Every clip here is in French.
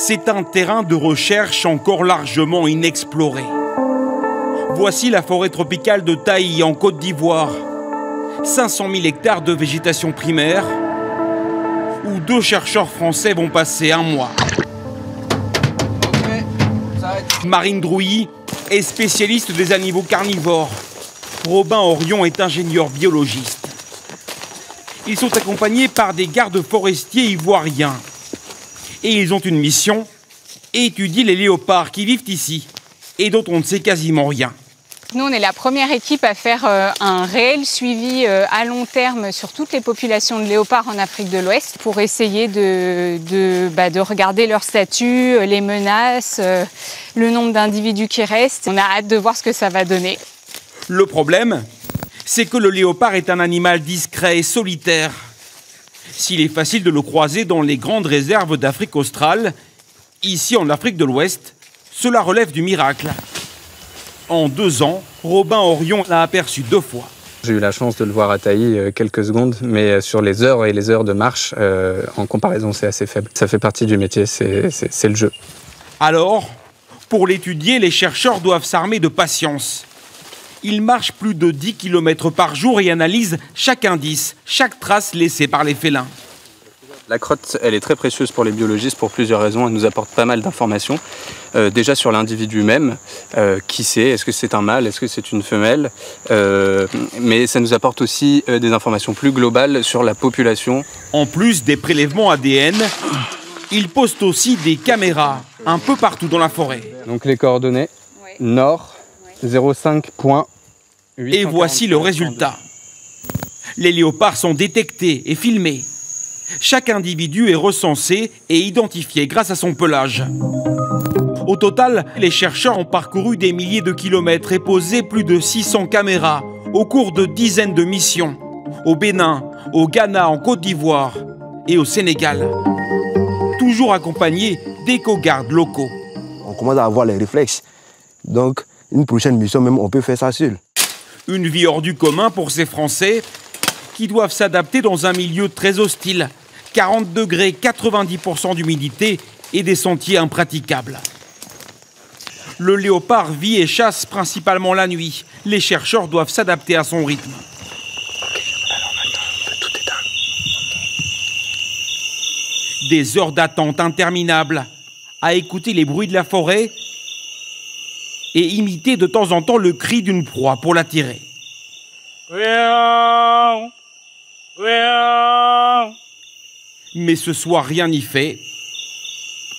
C'est un terrain de recherche encore largement inexploré. Voici la forêt tropicale de Taï en Côte d'Ivoire. 500 000 hectares de végétation primaire où 2 chercheurs français vont passer un mois. Marine Drouilly est spécialiste des animaux carnivores. Robin Orion est ingénieur biologiste. Ils sont accompagnés par des gardes forestiers ivoiriens. Et ils ont une mission, étudier les léopards qui vivent ici et dont on ne sait quasiment rien. Nous, on est la première équipe à faire un réel suivi à long terme sur toutes les populations de léopards en Afrique de l'Ouest pour essayer de regarder leur statut, les menaces, le nombre d'individus qui restent. On a hâte de voir ce que ça va donner. Le problème, c'est que le léopard est un animal discret et solitaire. S'il est facile de le croiser dans les grandes réserves d'Afrique australe, ici en Afrique de l'Ouest, cela relève du miracle. En 2 ans, Robin Orion l'a aperçu 2 fois. J'ai eu la chance de le voir à Taï quelques secondes, mais sur les heures et les heures de marche, en comparaison, c'est assez faible. Ça fait partie du métier, c'est le jeu. Alors, pour l'étudier, les chercheurs doivent s'armer de patience. Ils marchent plus de 10 km par jour et analysent chaque indice, chaque trace laissée par les félins. La crotte, elle est très précieuse pour les biologistes pour plusieurs raisons. Elle nous apporte pas mal d'informations. Déjà sur l'individu même, qui c'est, est-ce que c'est un mâle, est-ce que c'est une femelle, mais ça nous apporte aussi des informations plus globales sur la population. En plus des prélèvements ADN, ils postent aussi des caméras un peu partout dans la forêt. Donc les coordonnées, nord, 0,5.8. Et voici le résultat. Les léopards sont détectés et filmés. Chaque individu est recensé et identifié grâce à son pelage. Au total, les chercheurs ont parcouru des milliers de kilomètres et posé plus de 600 caméras au cours de dizaines de missions au Bénin, au Ghana, en Côte d'Ivoire et au Sénégal. Toujours accompagnés d'éco-gardes locaux. On commence à avoir les réflexes. Donc, une prochaine mission, même, on peut faire ça seul. Une vie hors du commun pour ces Français qui doivent s'adapter dans un milieu très hostile. 40 degrés, 90% d'humidité et des sentiers impraticables. Le léopard vit et chasse principalement la nuit. Les chercheurs doivent s'adapter à son rythme. Des heures d'attente interminables à écouter les bruits de la forêt et imiter de temps en temps le cri d'une proie pour l'attirer. Mais ce soir, rien n'y fait.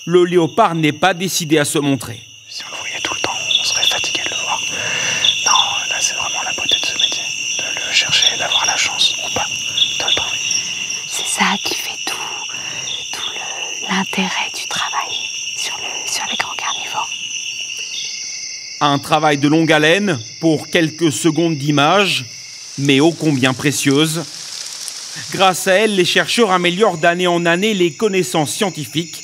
Le léopard n'est pas décidé à se montrer. Si on le voyait tout le temps, on serait fatigué de le voir. Non, là c'est vraiment la beauté de ce métier, de le chercher, d'avoir la chance ou pas, tout le temps. C'est ça qui fait tout l'intérêt du travail sur les grands carnivores. Un travail de longue haleine pour quelques secondes d'image, mais ô combien précieuse. Grâce à elle, les chercheurs améliorent d'année en année les connaissances scientifiques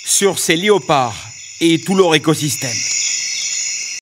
sur ces léopards et tout leur écosystème.